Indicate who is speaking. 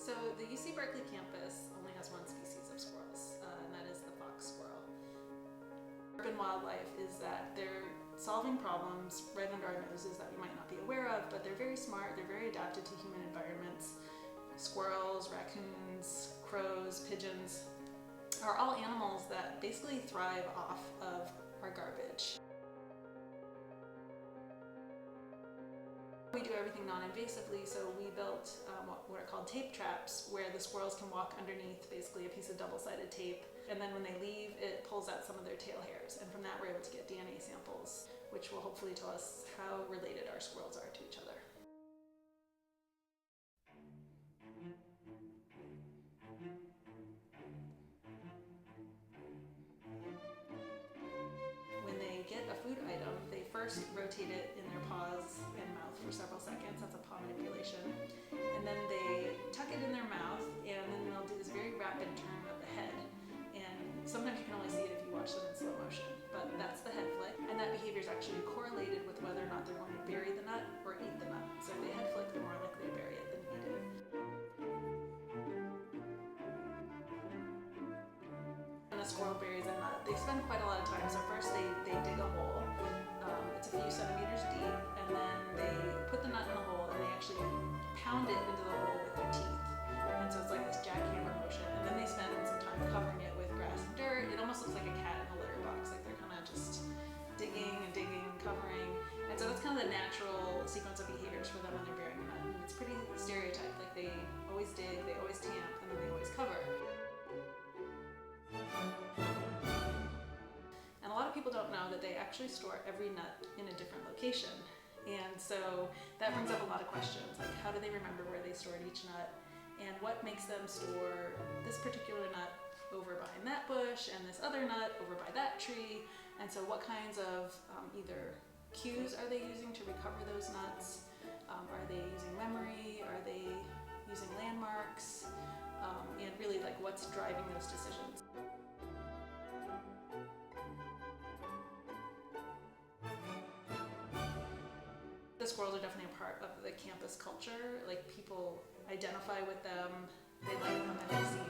Speaker 1: So the UC Berkeley campus only has one species of squirrels, and that is the fox squirrel. Urban wildlife is that they're solving problems right under our noses that we might not be aware of, but they're very smart, they're very adapted to human environments. Squirrels, raccoons, crows, pigeons are all animals that basically thrive off of our garbage. We do everything non-invasively, so we built what are called tape traps, where the squirrels can walk underneath basically a piece of double-sided tape, and then when they leave, it pulls out some of their tail hairs, and from that we're able to get DNA samples, which will hopefully tell us how related our squirrels are to each other. When they get a food item, they first rotate it in their paws and mouth for several seconds. That's a paw manipulation. And then they tuck it in their mouth, and then they'll do this very rapid turn of the head. And sometimes you can only see it if you watch them in slow motion, but that's the head flick. And that behavior is actually correlated with whether or not they're going to bury the nut or eat the nut. So if they head flick, they're more likely to bury it than eat it. When a squirrel buries a nut, they spend quite a lot of time. So first they dig a hole. It's a few centimeters deep, and then they put the nut in the hole and they actually pound it into the hole with their teeth. And so it's like this jackhammer motion. And then they spend some time covering it with grass and dirt. It almost looks like a cat in a litter box, like they're kind of just digging and digging, covering. And so that's kind of the natural sequence of behaviors for them when they're burying a nut. And it's pretty stereotyped, like they always dig, they always tamp, and then they always cover. And a lot of people don't know that they actually store every nut in a different location. And so that brings up a lot of questions, like how do they remember where they stored each nut, and what makes them store this particular nut over behind that bush and this other nut over by that tree. And so what kinds of either cues are they using to recover those nuts? Are they using memory? Are they using landmarks? And really, like, what's driving those decisions? The squirrels are definitely a part of the campus culture. Like, people identify with them, they like them, and they see